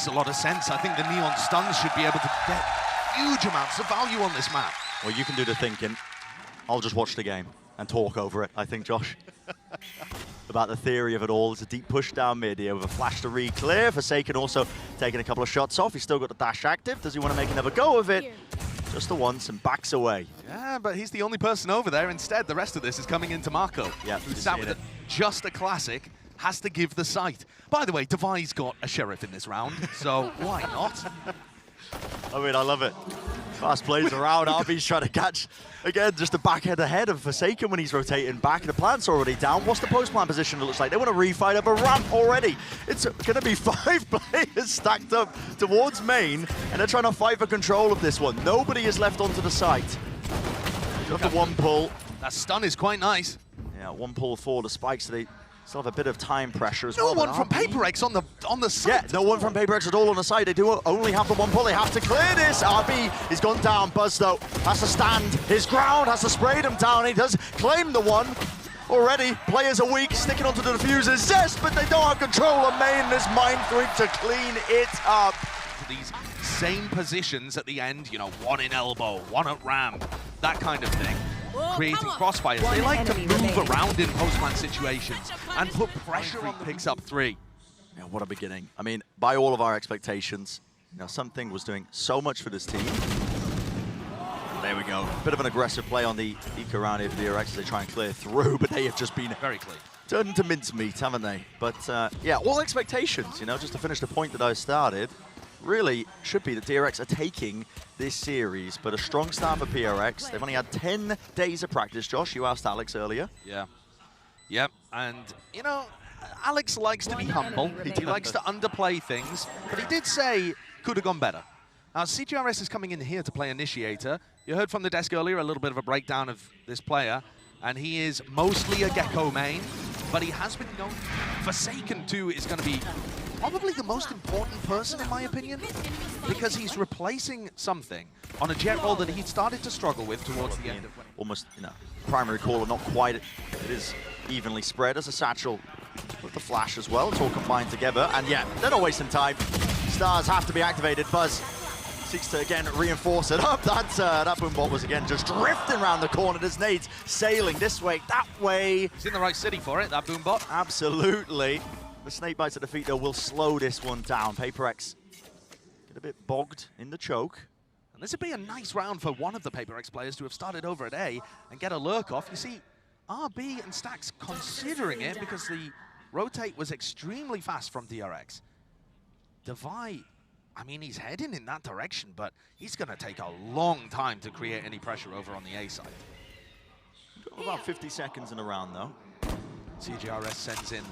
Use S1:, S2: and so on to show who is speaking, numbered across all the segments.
S1: makes a lot of sense. I think the Neon Stuns should be able to get huge amounts of value on this map.
S2: Well, you can do the thinking. I'll just watch the game and talk over it, I think, Josh. About the theory of it all. It's a deep push down mid here with a flash to re-clear. Forsaken also taking a couple of shots off. He's still got the dash active. Does he want to make another go of it? Just the once and backs away.
S1: Yeah, but he's the only person over there. Instead, the rest of this is coming into Marco.
S2: Yeah,
S1: who sat with just a classic, has to give the sight. By the way, Devi's got a sheriff in this round, so why not?
S2: I mean, I love it. Fast plays around. RB's trying to catch, again, just the backhead ahead of Forsaken when he's rotating back. The plant's already down. What's the post-plant position it looks like? They want to refight up a ramp already. It's going to be 5 players stacked up towards main, and they're trying to fight for control of this one. Nobody is left onto the site. Got the one pull.
S1: That stun is quite nice.
S2: Yeah, one pull for the spikes. So they still have a bit of time pressure as
S1: no
S2: well.
S1: No one from PRX on the site.
S2: Yeah, no one from PRX at all on the side. They do only have the one pull. They have to clear this. RB is gone down. Buzz, though, has to stand his ground, has to spray them down. He does claim the one. Already, players are weak, sticking onto the diffusers. Yes, but they don't have control of main. There's Mind Freak to clean it up.
S1: These same positions at the end, you know, one in elbow, one at ramp, that kind of thing. Creating crossfires. They like to move around in post-plant situations and put pressure on the picks up 3.
S2: Yeah, what a beginning. I mean, by all of our expectations, you know, Something was doing so much for this team. There we go. Bit of an aggressive play on the eco round here for DRX as they try and clear through, but they have just been
S1: very clean.
S2: Turned into mincemeat, haven't they? But yeah, all expectations, you know, just to finish the point that I started, really should be that DRX are taking this series, but a strong start for PRX. They've only had 10 days of practice. Josh, you asked Alex earlier.
S1: Yeah. Yep, and, you know, Alex likes to be humble. He likes to underplay things, but he did say could have gone better. Now, CGRS is coming in here to play Initiator. You heard from the desk earlier a little bit of a breakdown of this player, and he is mostly a Gecko main, but he has been known. Forsaken, too, is going to be probably the most important person, in my opinion, because he's replacing Something on a jet role that he started to struggle with towards the end of when
S2: almost, you know, primary caller, not quite. It is evenly spread as a satchel with the flash as well. It's all combined together, and yeah, they're not wasting time. Stars have to be activated. Buzz seeks to again reinforce it up. That boombot was again just drifting around the corner. There's nades sailing this way, that way.
S1: He's in the right city for it, that boombot.
S2: Absolutely. The snake bites at the feet, though, will slow this one down. PRX get a bit bogged in the choke.
S1: And this would be a nice round for one of the PRX players to have started over at A and get a lurk off. You see, RB and Stacks considering it because the rotate was extremely fast from DRX. Devi, I mean, he's heading in that direction, but he's going to take a long time to create any pressure over on the A side.
S2: About 50 seconds in a round, though.
S1: CGRS sends in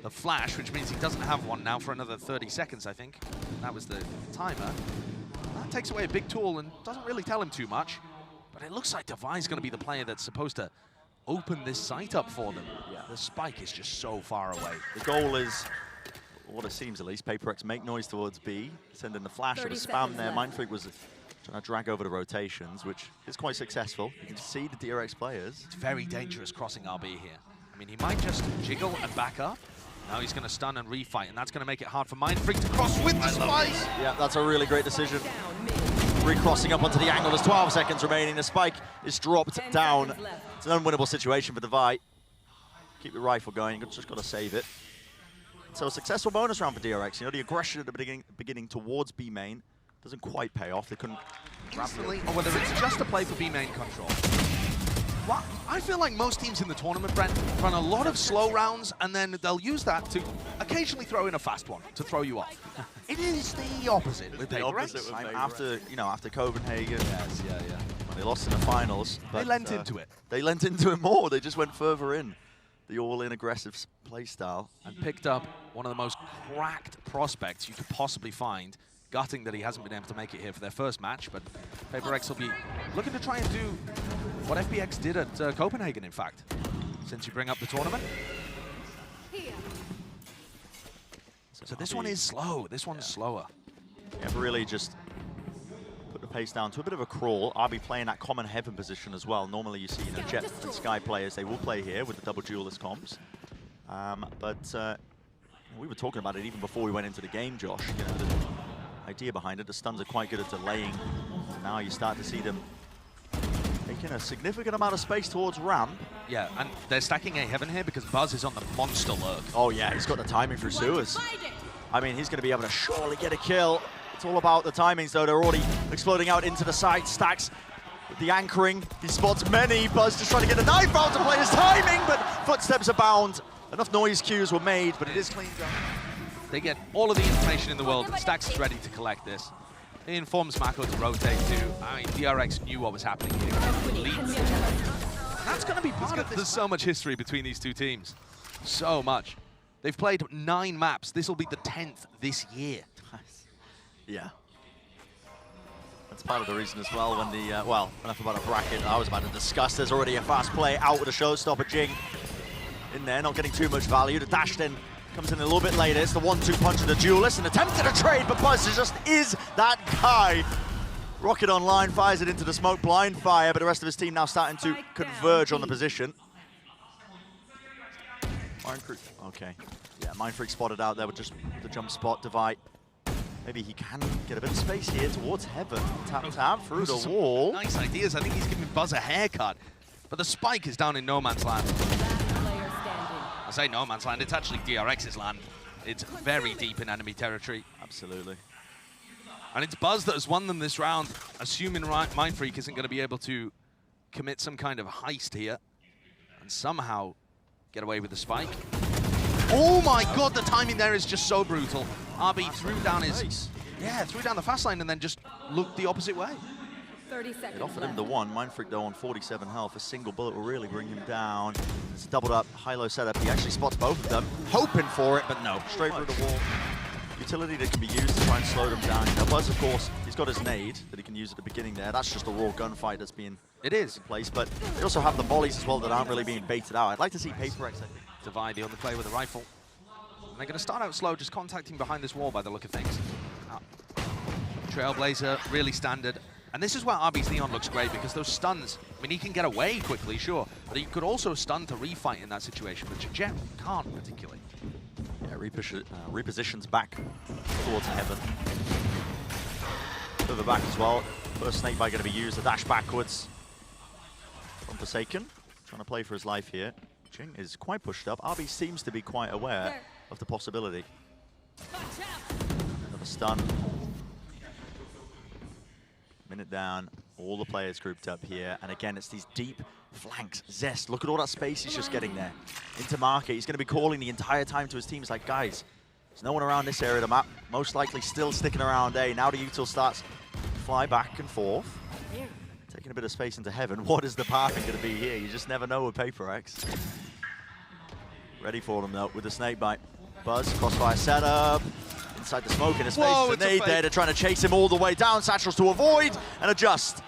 S1: the flash, which means he doesn't have one now for another 30 seconds, I think. That was the timer. That takes away a big tool and doesn't really tell him too much. But it looks like Devi's going to be the player that's supposed to open this site up for them. Yeah. The spike is just so far away.
S2: The goal is, what it seems at least, PRX make noise towards B, send in the flash with a spam there. Mind Freak was trying to drag over the rotations, which is quite successful. You can see the DRX players.
S1: It's very dangerous crossing RB here. I mean, he might just jiggle and back up. Now he's going to stun and refight, and that's going to make it hard for Mind Freak to cross with the spice.
S2: Yeah, that's a really great decision. Recrossing up onto the angle. There's 12 seconds remaining. The spike is dropped down. It's an unwinnable situation for Devi. Keep the rifle going. You've just got to save it. So a successful bonus round for DRX. You know, the aggression at the beginning towards B main doesn't quite pay off. They couldn't
S1: instantly, or whether it's just a play for B main control. Well, I feel like most teams in the tournament, Brent, run a lot of slow rounds, and then they'll use that to occasionally throw in a fast one to throw you off. It is the opposite with PRX.
S2: After Copenhagen,
S1: yes, yeah.
S2: When they lost in the finals, but,
S1: they lent into it.
S2: They lent into it more. They just went further in. The all-in aggressive play style.
S1: And picked up one of the most cracked prospects you could possibly find. Gutting that he hasn't been able to make it here for their first match, but PRX will be looking to try and do what FPX did at Copenhagen, in fact, since you bring up the tournament. So this one is slow. This one's slower.
S2: Yeah, really just put the pace down to a bit of a crawl. RB playing that common heaven position as well. Normally you see, you know, Jet and Sky players, they will play here with the double duelist comps. But We were talking about it even before we went into the game, Josh. You know, the idea behind it, the stuns are quite good at delaying. Now you start to see them taking a significant amount of space towards ramp.
S1: Yeah, and they're stacking A heaven here because Buzz is on the monster lurk.
S2: Oh yeah, he's got the timing through sewers. I mean, he's going to be able to surely get a kill. It's all about the timings, though. They're already exploding out into the side. Stacks with the anchoring. He spots many. Buzz just trying to get a knife out to play his timing, but footsteps abound. Enough noise cues were made, but it is cleaned up.
S1: They get all of the information in the world, and Stax is ready to collect this. He informs Mako to rotate too. I mean, DRX knew what was happening here. Leads. And that's going to be part of this. There's so much history between these two teams. So much. They've played 9 maps. This will be the 10th this year.
S2: Yeah. That's part of the reason as well when the, well, enough about a bracket I was about to discuss. There's already a fast play out with a showstopper. Jing in there, not getting too much value. The dash then comes in a little bit later. It's the 1-2 punch of the duelist and attempted a trade, but Buzz just is that guy. Rocket online, fires it into the smoke, blind fire, but the rest of his team now starting to converge on the position. Mindfreak, okay. Yeah, Mindfreak spotted out there with just the jump spot divide. Maybe he can get a bit of space here towards heaven. Tap through the wall.
S1: Nice ideas. I think he's giving Buzz a haircut. But the spike is down in no man's land. I say no man's land, it's actually DRX's land. It's very deep in enemy territory.
S2: Absolutely.
S1: And it's Buzz that has won them this round, assuming Mindfreak isn't going to be able to commit some kind of heist here and somehow get away with the spike. Oh my god, the timing there is just so brutal. RB threw down his, threw down the fast line and then just looked the opposite way.
S3: 30 seconds.
S2: It offered him the one. Mindfreak though on 47 health. A single bullet will really bring him down. It's a doubled up high-low setup. He actually spots both of them, hoping for it, but no. Straight through the wall. Utility that can be used to try and slow them down. Now Buzz, of course, he's got his nade that he can use at the beginning there. That's just a raw gunfight that's being in place. But they also have the volleys as well that aren't really being baited out. I'd like to see PRX, I think.
S1: Divide the underplay with a rifle. And they're going to start out slow, just contacting behind this wall by the look of things. Trailblazer, really standard. And this is where RB's Neon looks great, because those stuns, I mean, he can get away quickly, sure, but he could also stun to refight in that situation, which Jet can't particularly.
S2: Yeah, repositions back towards heaven. Further back as well. First snakebite going to be used, a dash backwards from Forsaken. Trying to play for his life here. Jing is quite pushed up. RB seems to be quite aware of the possibility. Another stun. Minute down, all the players grouped up here. And again, it's these deep flanks. Zest, look at all that space he's just getting there. Into market, he's going to be calling the entire time to his team. He's like, guys, there's no one around this area of the map. Most likely still sticking around A. Now the util starts to fly back and forth. Taking a bit of space into heaven. What is the pathing going to be here? You just never know with PRX. Ready for them though with the snakebite. Buzz, crossfire setup. Inside the smoke in his face. The nade there. They're trying to chase him all the way down. Satchels to avoid and adjust.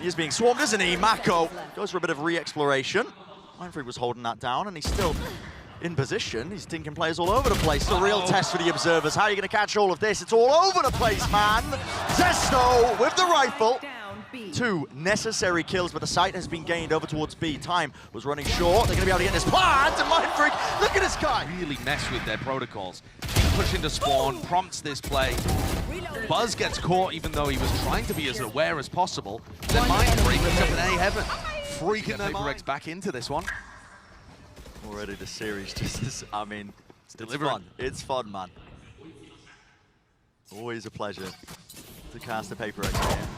S2: He is being swarmed, isn't he? Mako goes for a bit of re-exploration. Mindfreak was holding that down and he's still in position. He's tinking players all over the place. It's a real test for the observers. How are you going to catch all of this? It's all over the place, man. Zesto with the rifle. 2 necessary kills, but the site has been gained over towards B. Time was running short. They're going to be able to get this plant. And Mindfreak, look at this guy.
S1: Really mess with their protocols. Push into spawn, prompts this play. Buzz gets caught even though he was trying to be as aware as possible. Then Mindfreak is up in A heaven. Freaking PRX back into this one.
S2: Already the series just is, I mean, it's fun. It's fun, man. Always a pleasure to cast a PRX here.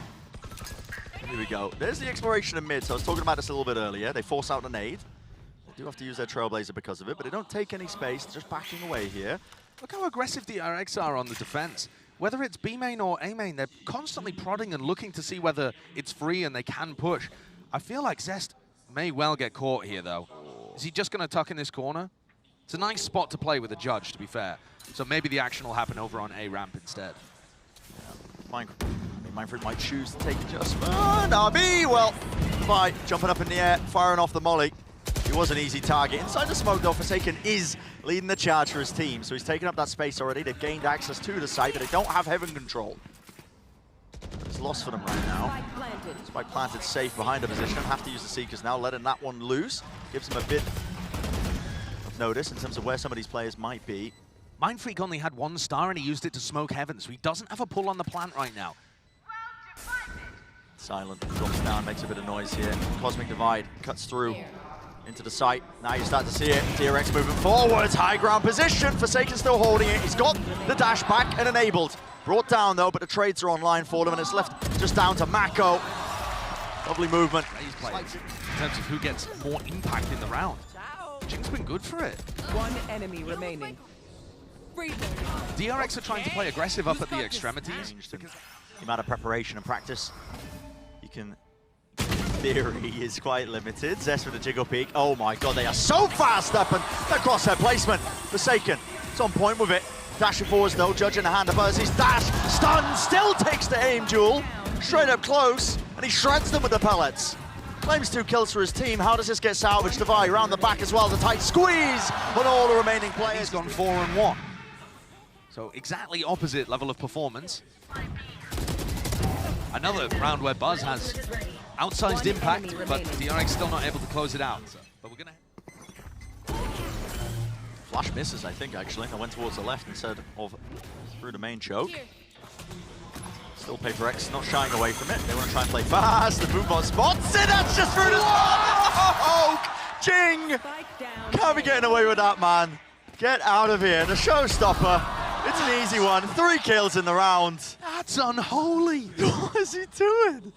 S2: Here we go. There's the exploration in mid. So I was talking about this a little bit earlier. They force out a nade. They do have to use their Trailblazer because of it, but they don't take any space. They're just backing away here.
S1: Look how aggressive DRX are on the defense. Whether it's B main or A main, they're constantly prodding and looking to see whether it's free and they can push. I feel like Zest may well get caught here, though. Is he just going to tuck in this corner? It's a nice spot to play with a judge, to be fair. So maybe the action will happen over on A ramp instead.
S2: Yeah. Mindfreak might choose to take adjustment. RB, well, by jumping up in the air, firing off the molly. He was an easy target. Inside the smoke, though, Forsaken is leading the charge for his team. So he's taken up that space already. They've gained access to the site, but they don't have heaven control. It's lost for them right now. Spike planted safe behind the position. Have to use the Seekers now, letting that one loose. Gives them a bit of notice in terms of where some of these players might be.
S1: Mindfreak only had 1 star and he used it to smoke heaven, so he doesn't have a pull on the plant right now.
S2: Silent drops down, makes a bit of noise here. Cosmic Divide cuts through into the site. Now you start to see it. DRX moving forwards, high ground position. Forsaken still holding it. He's got the dash back and enabled. Brought down though, but the trades are online for them, and it's left just down to Mako. Lovely movement.
S1: He's playing in terms of who gets more impact in the round. Jing's been good for it.
S3: 1 enemy remaining.
S1: DRX are trying to play aggressive up at the extremities.
S2: The amount of preparation and practice you can, in theory, is quite limited. Zest with the jiggle peek. Oh my god, they are so fast up, and the crosshair placement. Forsaken, it's on point with it. Dashing forwards though, judging the hand of us. His dash, stun, still takes the aim duel. Straight up close, and he shreds them with the pellets. Claims 2 kills for his team. How does this get salvaged? Divide around the back as well. The tight squeeze on all the remaining players.
S1: He's gone 4 and 1. So exactly opposite level of performance. Another round where Buzz has outsized impact, but DRX still not able to close it out. But we're gonna.
S2: Flash misses, I think, actually. I went towards the left instead of through the main choke. Still PRX not shying away from it. They want to try and play fast. The Boombot spots it. That's just through the smoke. Jing! Can't be getting away with that, man. Get out of here. The showstopper. It's an easy one. 3 kills in the round.
S1: That's unholy.
S2: What is he doing?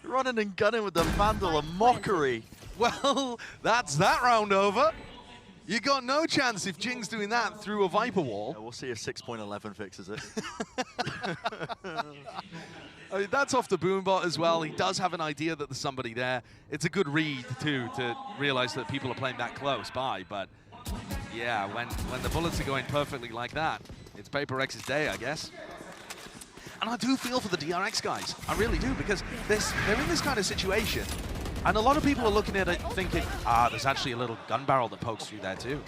S2: Running and gunning with the Vandal, a mockery.
S1: Well, that's that round over. You got no chance if Jing's doing that through a Viper wall.
S2: Yeah, we'll see if 6.11 fixes it.
S1: I mean, that's off the Boombot as well. He does have an idea that there's somebody there. It's a good read, too, to realize that people are playing that close by. But, yeah, when the bullets are going perfectly like that, it's PRX's day, I guess. And I do feel for the DRX guys. I really do, because they're in this kind of situation. And a lot of people are looking at it thinking, there's actually a little gun barrel that pokes through there too.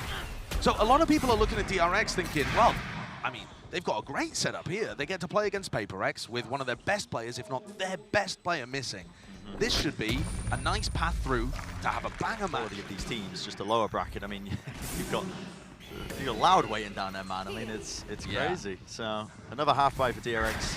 S1: So a lot of people are looking at DRX thinking, well, I mean, they've got a great setup here. They get to play against PRX with one of their best players, if not their best player missing. This should be a nice path through to have a banger match.
S2: Of these teams, just a lower bracket. I mean, you've got Loud waiting down there, man. I mean, it's crazy. So another half buy for DRX.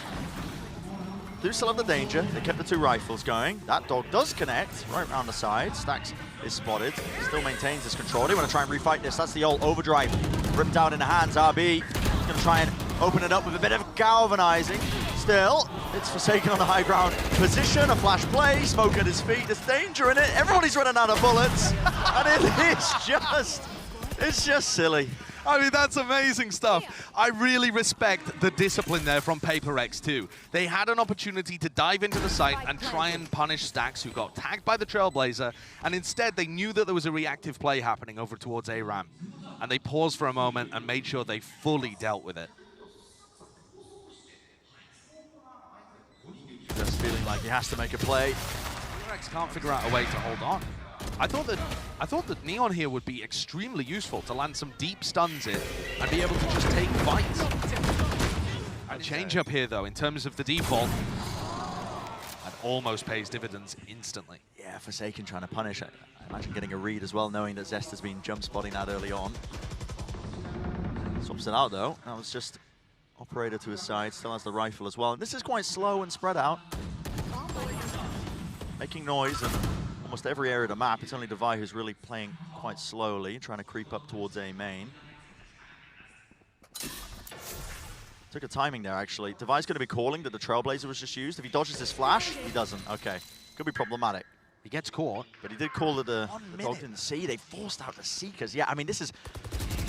S2: Do still have the danger. They kept the 2 rifles going. That dog does connect right around the side. Stax is spotted. Still maintains his control. They want to try and refight this. That's the old overdrive. Ripped out in the hands. RB is going to try and open it up with a bit of galvanizing. Still, it's Forsaken on the high ground position. A flash play. Smoke at his feet. There's danger in it. Everybody's running out of bullets. And it's just silly.
S1: I mean, that's amazing stuff. I really respect the discipline there from PRX too. They had an opportunity to dive into the site and try and punish Stax, who got tagged by the Trailblazer, and instead they knew that there was a reactive play happening over towards ARAM. And they paused for a moment and made sure they fully dealt with it.
S2: Just feeling like he has to make a play.
S1: PRX can't figure out a way to hold on. I thought that Neon here would be extremely useful to land some deep stuns in and be able to just take fights. A change up here though in terms of the default, and almost pays dividends instantly.
S2: Yeah, Forsaken trying to punish it. I imagine getting a read as well, knowing that Zest has been jump spotting that early on. Swaps it out though. That was just Operator to his side, still has the rifle as well. And this is quite slow and spread out. Making noise in almost every area of the map. It's only Devi who's really playing quite slowly, trying to creep up towards A main. Took a timing there, actually. Devi's going to be calling that the Trailblazer was just used. If he dodges his flash, he doesn't. Okay. Could be problematic.
S1: He gets caught.
S2: But he did call that the dog didn't see. They forced out the Seekers. Yeah, I mean, this is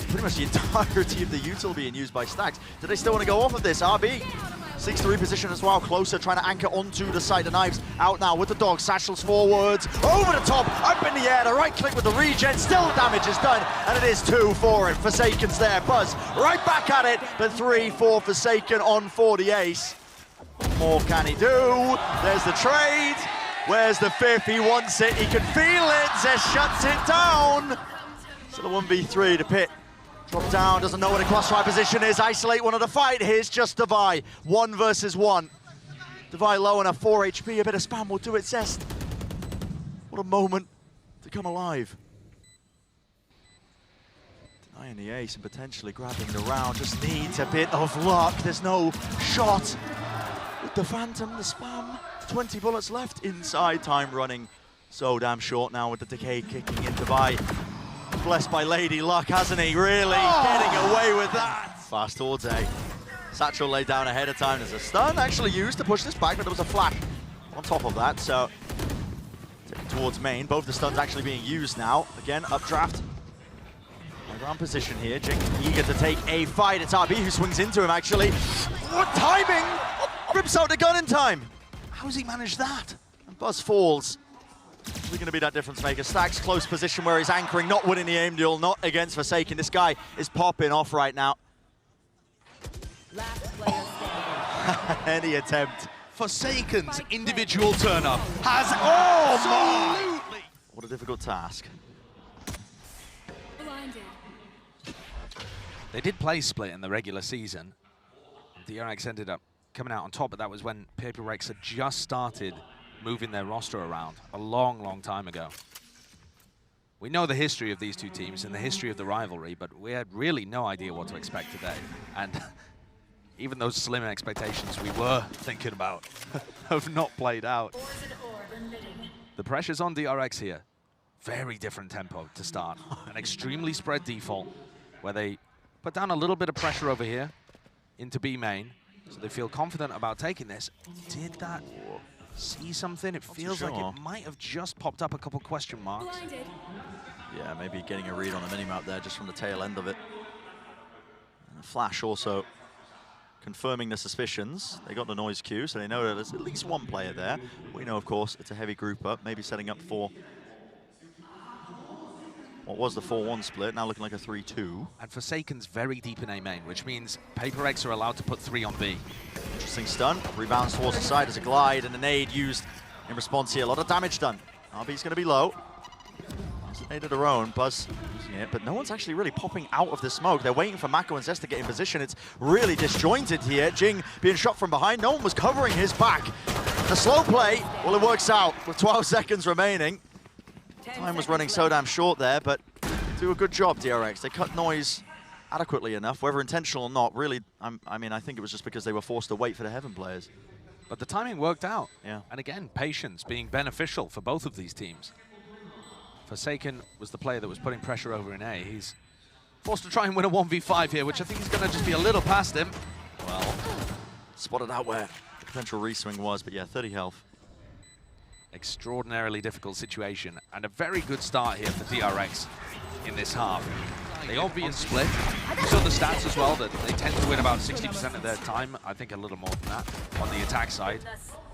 S2: pretty much the entirety of the util being used by Stax. Do they still want to go off of this? RB seeks to reposition as well. Closer, trying to anchor onto the side. The knives out now with the dog. Satchels forwards. Over the top. Up in the air. The right click with the regen. Still damage is done. And it is 2 for him. Forsaken's there. Buzz right back at it. But 3 for Forsaken on for the ace. What more can he do? There's the trade. Where's the 5th? He wants it. He can feel it. Zest shuts it down. So the 1v3 to Pit. Drop down, doesn't know what a crossfire position is. Isolate one of the fight. Here's just Devi. 1 versus 1. Devi low on a 4 HP. A bit of spam will do it, Zest. What a moment to come alive. Eyeing the ace and potentially grabbing the round. Just needs a bit of luck. There's no shot with the Phantom, the spam. 20 bullets left inside. Time running so damn short now with the decay kicking into by. Blessed by Lady Luck, hasn't he? Really getting away with that. Fast towards A. Satchel laid down ahead of time. There's a stun actually used to push this back, but there was a flash on top of that. So taking towards main. Both the stuns actually being used now. Again, updraft. Ground position here. Jing eager to take a fight. It's RB who swings into him actually. What timing! Rips out the gun in time.
S1: How has he managed that?
S2: And Buzz falls. Is he going to be that difference maker? Stacks close position where he's anchoring, not winning the aim duel, not against Forsaken. This guy is popping off right now.
S3: Last player standing.
S2: Any attempt.
S1: Forsaken's individual turn-up has absolutely...
S2: What a difficult task.
S1: They did play split in the regular season. DRX ended up coming out on top, but that was when PRX had just started moving their roster around a long, long time ago. We know the history of these two teams and the history of the rivalry, but we had really no idea what to expect today. And even those slim expectations we were thinking about have not played out. The pressure's on DRX here. Very different tempo to start. An extremely spread default where they put down a little bit of pressure over here into B main, so they feel confident about taking this. Did that see something? It feels like it might have just popped up a couple question marks.
S2: Yeah, maybe getting a read on the minimap there just from the tail end of it. And the flash also confirming the suspicions. They got the noise cue, so they know that there's at least one player there. We know, of course, it's a heavy group up, maybe setting up for what was the 4-1 split, now looking like a 3-2.
S1: And Forsaken's very deep in A main, which means PRX are allowed to put 3 on B.
S2: Interesting stun, rebounds towards the side as a glide and a nade used in response here. A lot of damage done. RB's gonna be low. There's a nade of their own, Buzz using it, but no one's actually really popping out of the smoke. They're waiting for Mako and Zest to get in position. It's really disjointed here. Jing being shot from behind. No one was covering his back. The slow play, well, it works out with 12 seconds remaining. Time was running so damn short there, but they do a good job, DRX. They cut noise adequately enough, whether intentional or not. Really, I mean, I think it was just because they were forced to wait for the Heaven players.
S1: But the timing worked out.
S2: Yeah.
S1: And again, patience being beneficial for both of these teams. Forsaken was the player that was putting pressure over in A. He's forced to try and win a 1v5 here, which I think is going to just be a little past him.
S2: Well, spotted out where the potential reswing was, but yeah, 30 health.
S1: Extraordinarily difficult situation, and a very good start here for DRX in this half. They all being split. You saw the stats as well, that they tend to win about 60% of their time, I think a little more than that, on the attack side.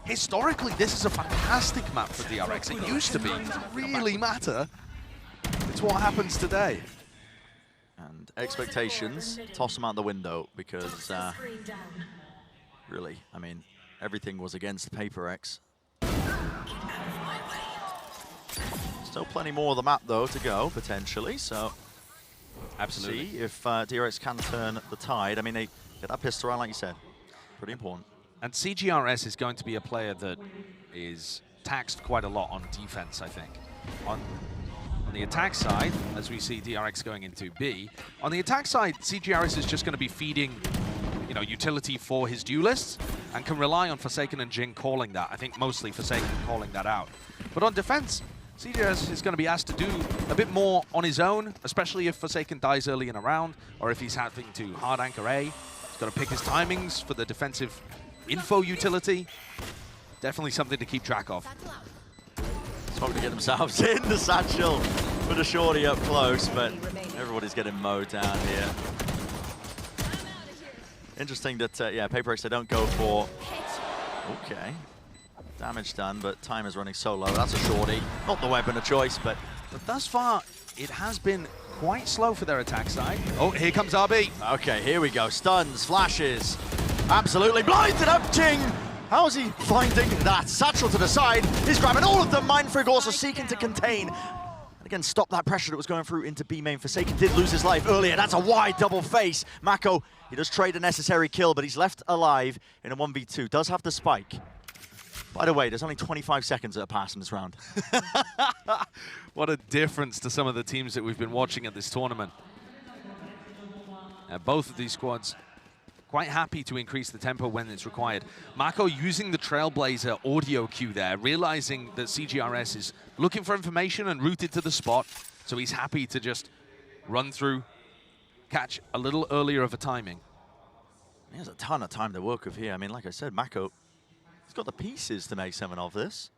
S1: Historically, this is a fantastic map for DRX. It used to be. It doesn't really matter. It's what happens today.
S2: And expectations, toss them out the window, because really, I mean, everything was against PRX. Still plenty more of the map, though, to go, potentially, so
S1: absolutely.
S2: See if DRX can turn the tide. I mean, they get that pistol around, like you said. Pretty important.
S1: And CGRS is going to be a player that is taxed quite a lot on defense, I think. On the attack side, as we see DRX going into B, on the attack side, CGRS is just going to be feeding, you know, utility for his duelists and can rely on Forsaken and Jing calling that. I think mostly Forsaken calling that out. But on defense, CGRS is going to be asked to do a bit more on his own, especially if Forsaken dies early in a round, or if he's having to hard anchor A. He's got to pick his timings for the defensive info utility. Definitely something to keep track of.
S2: Trying to get themselves in the satchel with a shorty up close, but everybody's getting mowed down here. Interesting that, yeah, PRX, they don't go for... Okay. Damage done, but time is running so low. That's a shorty. Not the weapon of choice, but
S1: thus far, it has been quite slow for their attack side. Oh, here comes RB.
S2: Okay, here we go. Stuns, flashes. Absolutely blinded up, Jing. How is he finding that? Satchel to the side. He's grabbing all of them. Mindfrig also seeking to contain. And again, stop that pressure that was going through into B main. Forsaken did lose his life earlier. That's a wide double face. Mako, he does trade a necessary kill, but he's left alive in a 1v2. Does have the spike. By the way, there's only 25 seconds that are passed in this round.
S1: What a difference to some of the teams that we've been watching at this tournament. Both of these squads quite happy to increase the tempo when it's required. Mako using the Trailblazer audio cue there, realizing that CGRS is looking for information and routed to the spot, so he's happy to just run through, catch a little earlier of a timing.
S2: He has a ton of time to work with here. I mean, like I said, Mako, he's got the pieces to make 7 of this.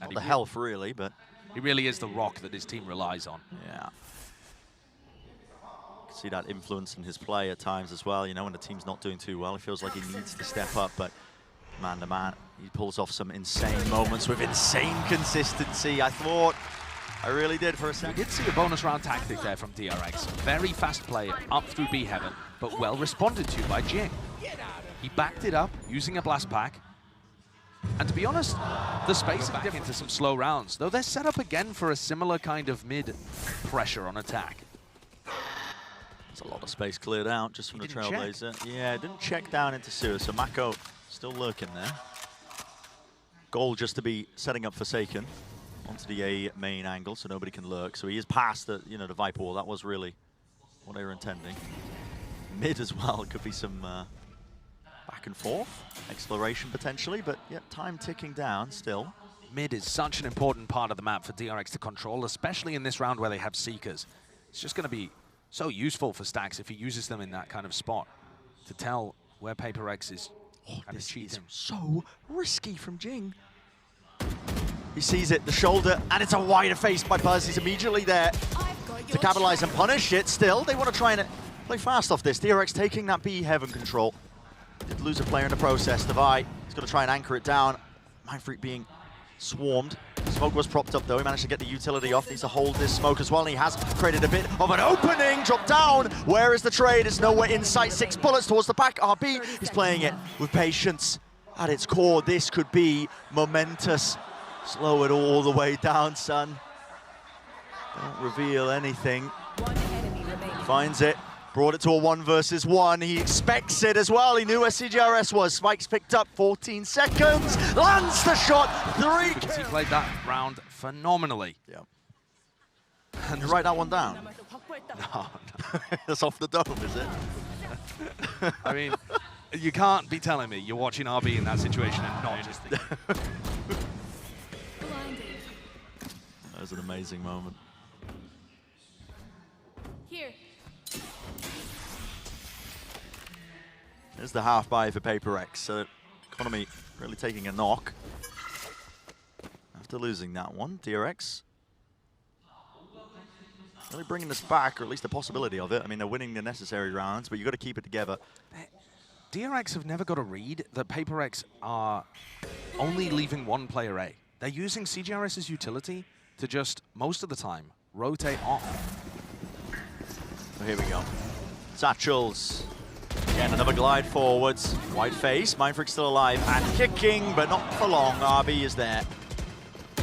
S2: Not the health, really, but...
S1: He really is the rock that his team relies on.
S2: Yeah. See that influence in his play at times as well. You know, when the team's not doing too well, he feels like he needs to step up, but man to man, he pulls off some insane moments with insane consistency. I really did for a second.
S1: We did see a bonus round tactic there from DRX. Very fast play up through B Heaven, but well responded to by Jing. He backed it up using a blast pack. And to be honest, the spacing back into some slow rounds, though they're set up again for a similar kind of mid pressure on attack.
S2: There's a lot of space cleared out just from the Trailblazer. Yeah, it didn't check down into sewer, so Mako still lurking there. Goal just to be setting up Forsaken onto the A main angle so nobody can lurk. So he is past the, the Viper wall. That was really what they were intending. Mid as well, it could be some back and forth exploration potentially, but yeah, time ticking down still.
S1: Mid is such an important part of the map for DRX to control, especially in this round where they have Seekers. It's just going to be so useful for Stax if he uses them in that kind of spot to tell where PRX is kind of cheating.
S2: So risky from Jing. He sees it, the shoulder, and it's a wider face by Buzz. He's immediately there to capitalize and punish it. Still, they want to try and play fast off this. DRX taking that B Heaven control. Did lose a player in the process. Devi, he's got to try and anchor it down. Mindfreak being swarmed. Smoke was propped up though. He managed to get the utility off. Needs to hold this smoke as well. And he has created a bit of an opening. Drop down. Where is the trade? It's nowhere in sight. 6 bullets towards the back. RB, he's playing it with patience. At its core, this could be momentous. Slow it all the way down, son. Don't reveal anything. Finds it. Brought it to a 1 versus 1. He expects it as well. He knew where CGRS was. Spike's picked up 14 seconds. Lands the shot. 3 kills.
S1: He played that round phenomenally.
S2: Yeah. And you write that one down?
S1: No.
S2: That's off the dome, is it?
S1: I mean, you can't be telling me you're watching RB in that situation and not just thinking.
S2: That was an amazing moment.
S3: Here.
S2: There's the half buy for PRX. So Economy really taking a knock after losing that one. DRX really bringing this back, or at least the possibility of it. I mean, they're winning the necessary rounds, but you've got to keep it together.
S1: DRX have never got a read that PRX are only leaving one player A. They're using CGRS's utility to just, most of the time, rotate off.
S2: So here we go. Satchels. Again, another glide forwards. White face. Mindfreak still alive and kicking, but not for long. RB is there.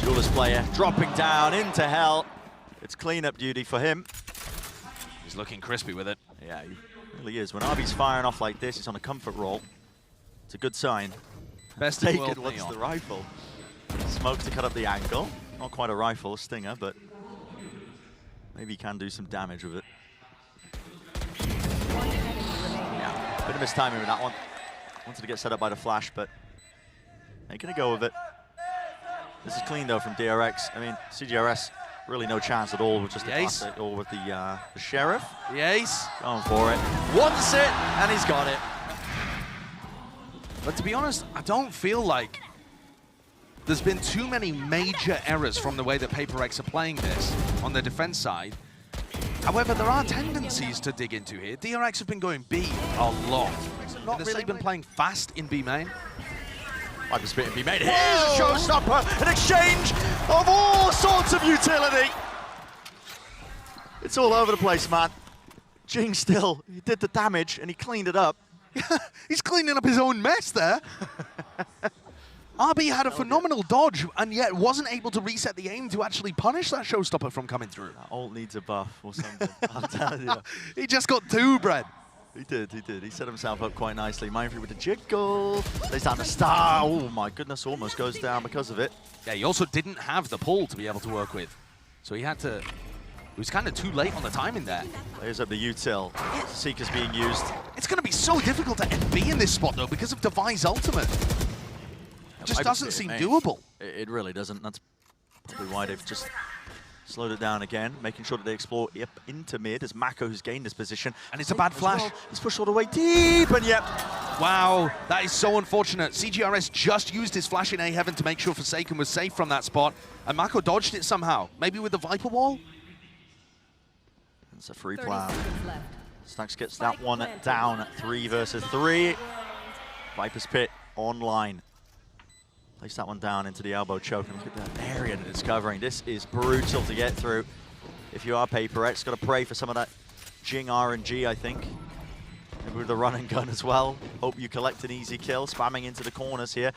S2: Duelist player dropping down into hell. It's cleanup duty for him.
S1: He's looking crispy with it.
S2: Yeah, he really is. When RB's firing off like this, he's on a comfort roll. It's a good sign.
S1: Best in the world.
S2: Taken wants the rifle. Smoke to cut up the angle. Not quite a rifle, a stinger, but maybe he can do some damage with it. Yeah, bit of mistiming with that one. Wanted to get set up by the flash, but making a go of it. This is clean though from DRX. I mean, CGRS really no chance at all with just the classic or with the Sheriff.
S1: The ace.
S2: Going for it. Wants it, and he's got it.
S1: But to be honest, I don't feel like there's been too many major errors from the way that PRX are playing this on the defense side. However, there are tendencies to dig into here. DRX have been going B a lot. Not really been playing fast in B main.
S2: Might be spit and be made. Here's a showstopper, an exchange of all sorts of utility. It's all over the place, man. Jing still, he did the damage and he cleaned it up.
S1: He's cleaning up his own mess there. RB had a phenomenal dodge and yet wasn't able to reset the aim to actually punish that showstopper from coming through.
S2: That ult needs a buff or something, I'm telling you.
S1: He just got two, Brad.
S2: He did. He set himself up quite nicely. Mindfreak with the jiggle. Lays down the star. Oh my goodness, almost goes down because of it.
S1: Yeah, he also didn't have the pull to be able to work with. So he had to It was kind of too late on the timing there.
S2: There's up the util. Seeker's being used.
S1: It's going to be so difficult to NB in this spot, though, because of Devi's ultimate. It just doesn't seem doable.
S2: It really doesn't. That's probably why they've just slowed it down again, making sure that they explore up into mid as Mako, who's gained this position.
S1: And it's a bad flash.
S2: Well. He's pushed all the way deep, and yep.
S1: Wow, that is so unfortunate. CGRS just used his flash in A-Heaven to make sure Forsaken was safe from that spot, and Mako dodged it somehow. Maybe with the Viper Wall?
S2: It's a free plan. Snacks gets that one down. 3 versus 3. Viper's Pit online. Place that one down into the elbow choke, and look at that area that it's covering. This is brutal to get through. If you are PRX, got to pray for some of that Jing RNG, I think. Maybe with the run and gun as well. Hope you collect an easy kill, spamming into the corners here.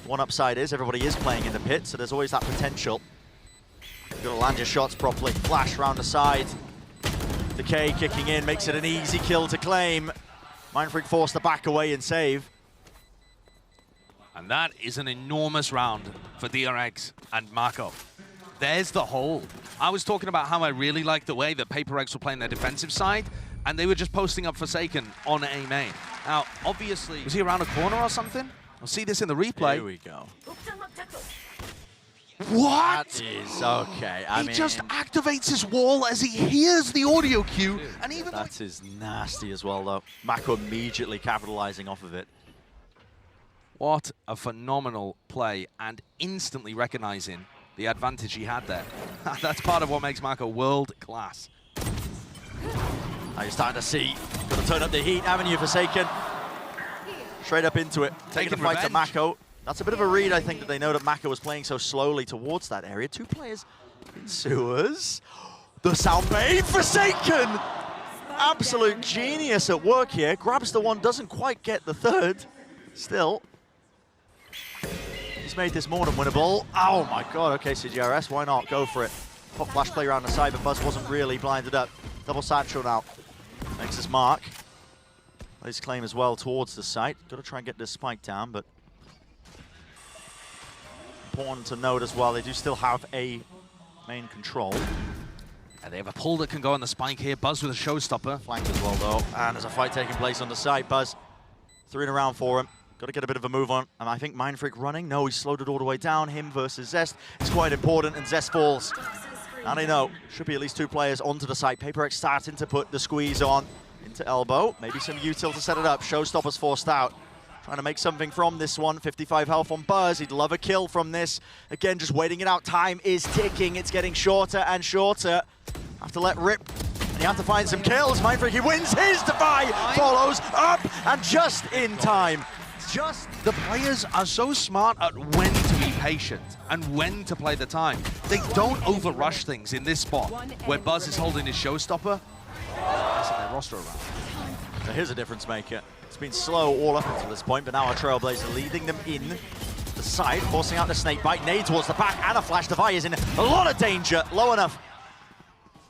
S2: One upside is everybody is playing in the pit, so there's always that potential. You've got to land your shots properly. Flash around the side. Decay kicking in makes it an easy kill to claim. Mindfreak forced to back away and save.
S1: And that is an enormous round for DRX and Mako. There's the hold. I was talking about how I really liked the way that PRX were playing their defensive side, and they were just posting up Forsaken on A main. Now, obviously, was he around a corner or something? I'll see this in the replay.
S2: Here we go.
S1: What?
S2: That is okay. I
S1: he
S2: mean,
S1: just activates his wall as he hears the audio cue, and even
S2: that is nasty as well, though. Mako immediately capitalizing off of it.
S1: What a phenomenal play, and instantly recognizing the advantage he had there. That's part of what makes Mako world class.
S2: Now you're starting to see, got to turn up the heat, haven't you, Forsaken? Straight up into it, taking the fight to Mako. That's a bit of a read, I think, that they know that Mako was playing so slowly towards that area. 2 players in sewers. The sound wave, Forsaken! Absolute genius at work here. Grabs the one, doesn't quite get the third. Still. He's made this more than winnable. Oh my god, okay, CGRS, why not? Go for it. Pop flash play around the side, but Buzz wasn't really blinded up. Double satchel now. Makes his mark. Plays claim as well towards the site. Got to try and get this spike down, but important to note as well, they do still have a main control.
S1: And they have a pull that can go on the spike here. Buzz with a showstopper.
S2: Flanked as well, though. And there's a fight taking place on the side. Buzz, 3 in a round for him. Got to get a bit of a move on. And I think Mindfreak running. No, he slowed it all the way down. Him versus Zest is quite important, and Zest falls. Now they know, should be at least 2 players onto the site. PRX starting to put the squeeze on into elbow. Maybe some util to set it up. Showstopper's forced out. Trying to make something from this one. 55 health on Buzz. He'd love a kill from this. Again, just waiting it out. Time is ticking. It's getting shorter and shorter. Have to let rip. And you have to find some kills. Mindfreak, he wins his. Devi follows up and just in time.
S1: Just the players are so smart at when to be patient and when to play the time. They don't overrush things in this spot where Buzz is holding his showstopper. That's their roster around.
S2: Now here's a difference maker. It's been slow all up until this point, but now our Trailblazer leading them in the side, forcing out the snake bite. Nade towards the back, and a flash. Devi is in a lot of danger. Low enough.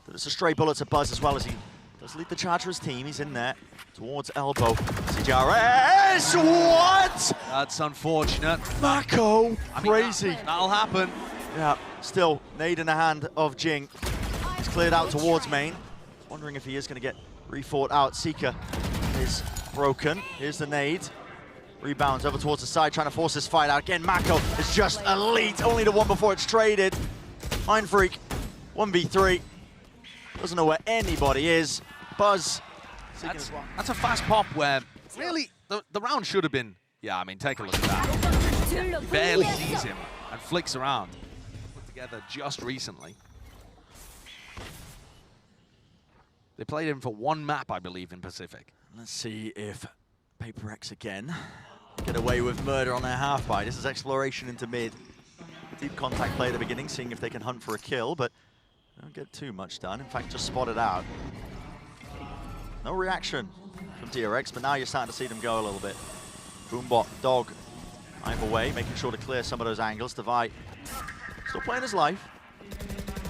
S2: But it's a stray bullet to Buzz as well as he does lead the charge for his team. He's in there towards elbow. CGRS, what?
S1: That's unfortunate.
S2: Mako, crazy.
S1: That'll happen.
S2: Yeah, still nade in the hand of Jing. He's cleared out towards main. Wondering if he is going to get refought out. Seeker is broken. Here's the nade. Rebounds over towards the side, trying to force this fight out. Again, Mako is just elite. Only the one before it's traded. Mindfreak, 1v3. Doesn't know where anybody is. Buzz.
S1: That's a fast pop where, really, the round should have been, yeah, I mean, take a look at that. He barely sees him and flicks around. Put together just recently. They played him for 1 map, I believe, in Pacific.
S2: Let's see if PRX again get away with murder on their half-buy. This is exploration into mid. Deep contact play at the beginning, seeing if they can hunt for a kill, but don't get too much done. In fact, just spotted out. No reaction from DRX, but now you're starting to see them go a little bit. Boombot, Dog, either way, making sure to clear some of those angles. Devi still playing his life.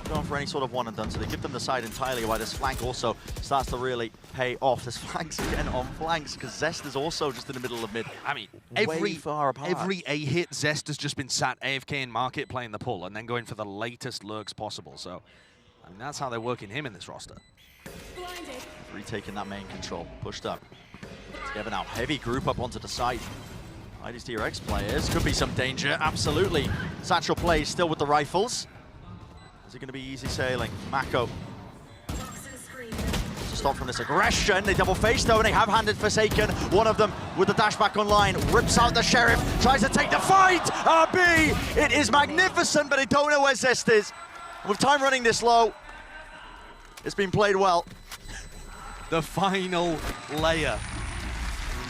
S2: Going for any sort of one and done, so they give them the side entirely, while this flank also starts to really pay off. There's flanks again on flanks, because Zest is also just in the middle of mid.
S1: I mean,
S2: way far apart.
S1: Every A hit, Zest has just been sat AFK in market playing the pull and then going for the latest lurks possible. So I mean, that's how they're working him in this roster.
S2: Retaking that main control, pushed up. Together now, heavy group up onto the side. ID's DRX players, could be some danger, absolutely. Satchel plays still with the rifles. Is it going to be easy sailing? Mako. To stop from this aggression, they double face though, and they have handed Forsaken. One of them with the dash back online, rips out the Sheriff, tries to take the fight. RB, it is magnificent, but they don't know where Zest is. With time running this low, it's been played well.
S1: The final layer.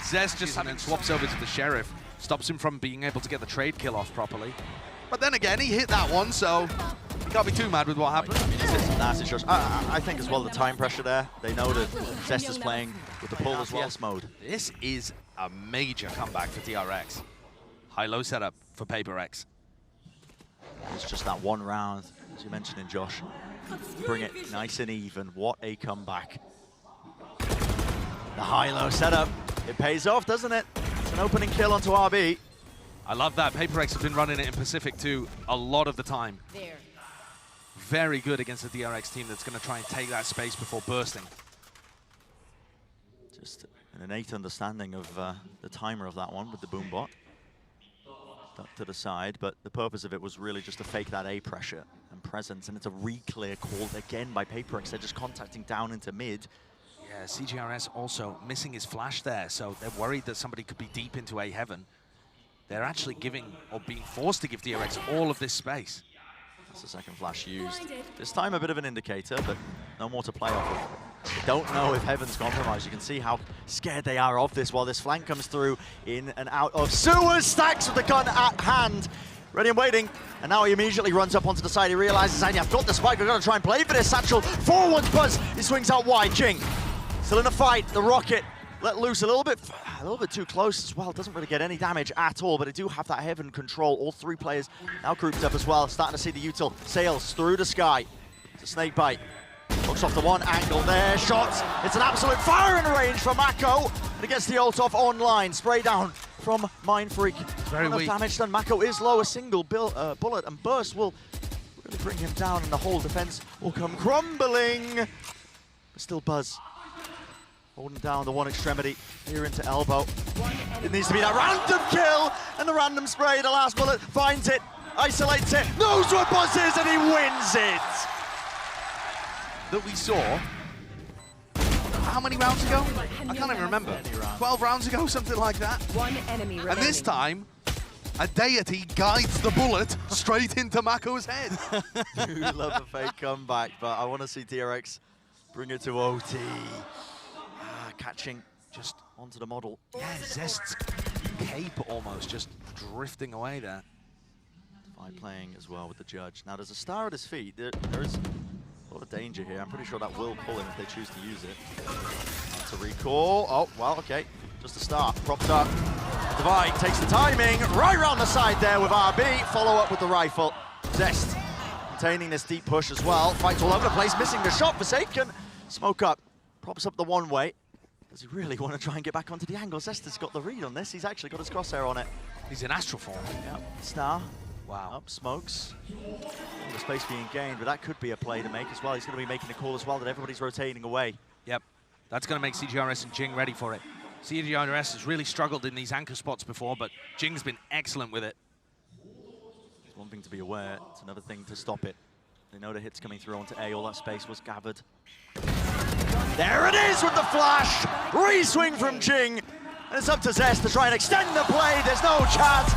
S1: Zest just and then swaps over to the Sheriff, stops him from being able to get the trade kill off properly. But then again, he hit that one, so you can't be too mad with what happened.
S2: Nasty shots. I think as well the time pressure there. They know that Zest is playing with the pull as well mode.
S1: This is a major comeback for DRX. High-low setup for PRX.
S2: It's just that one round, as you mentioned in Josh. Bring it nice and even. What a comeback. The high-low setup. It pays off, doesn't it? It's an opening kill onto RB.
S1: I love that. PRX has been running it in Pacific too a lot of the time.
S3: There.
S1: Very good against the DRX team that's going to try and take that space before bursting.
S2: Just an innate understanding of the timer of that one with the boom bot. Duck to the side, but the purpose of it was really just to fake that A pressure and presence, and it's a re-clear called again by PRX. They're just contacting down into mid.
S1: Yeah, CGRS also missing his flash there, so they're worried that somebody could be deep into A heaven. They're actually giving, or being forced to give DRX all of this space.
S2: That's the second flash used. This time a bit of an indicator, but no more to play off of. They don't know if Heaven's compromised. You can see how scared they are of this while this flank comes through in and out of sewers. Stacks with the gun at hand. Ready and waiting. And now he immediately runs up onto the side. He realizes, I've got the spike. I've got to try and play for this. Satchel forwards, Buzz. He swings out wide. Jing still in the fight. The rocket let loose a little bit too close as well. Doesn't really get any damage at all, but they do have that Heaven control. All three players now grouped up as well. Starting to see the util. Sails through the sky. It's a snake bite. Looks off the one angle there. Shots. It's an absolute firing range for Mako. And he gets the ult off online. Spray down from Mind Freak.
S1: Very weak.
S2: Damage done. Mako is low. A single bullet and burst will really bring him down, and the whole defense will come crumbling. But still Buzz holding down the one extremity here into elbow. It needs to be that random kill and the random spray. The last bullet finds it, isolates it, knows where Buzz is, and he wins it.
S1: That we saw, how many rounds ago? I can't even remember. 12 rounds ago, something like that.
S3: One enemy remaining.
S1: And this time, a deity guides the bullet straight into Mako's head.
S2: You love a fake comeback, but I want to see DRX bring it to OT. Catching just onto the model.
S1: Yeah, Zest's cape almost just drifting away there.
S2: Playing as well with the judge. Now there's a star at his feet. There is a lot of danger here. I'm pretty sure that will pull him if they choose to use it. That's a recall. Oh, well, okay. Just a start. Propped up. Divide takes the timing right round the side there with RB. Follow up with the rifle. Zest containing this deep push as well. Fights all over the place. Missing the shot. Forsaken. Smoke up. Props up the one way. Does he really want to try and get back onto the angle? Zest has got the read on this. He's actually got his crosshair on it.
S1: He's in astral form.
S2: Yep. Star.
S1: Wow.
S2: Up, smokes. The space being gained, but that could be a play to make as well. He's going to be making a call as well that everybody's rotating away.
S1: Yep. That's going to make CGRS and Jing ready for it. CGRS has really struggled in these anchor spots before, but Jing's been excellent with it.
S2: It's one thing to be aware, it's another thing to stop it. They know the hit's coming through onto A. All that space was gathered. There it is with the flash! Re-swing from Jing. And it's up to Zest to try and extend the play. There's no chance.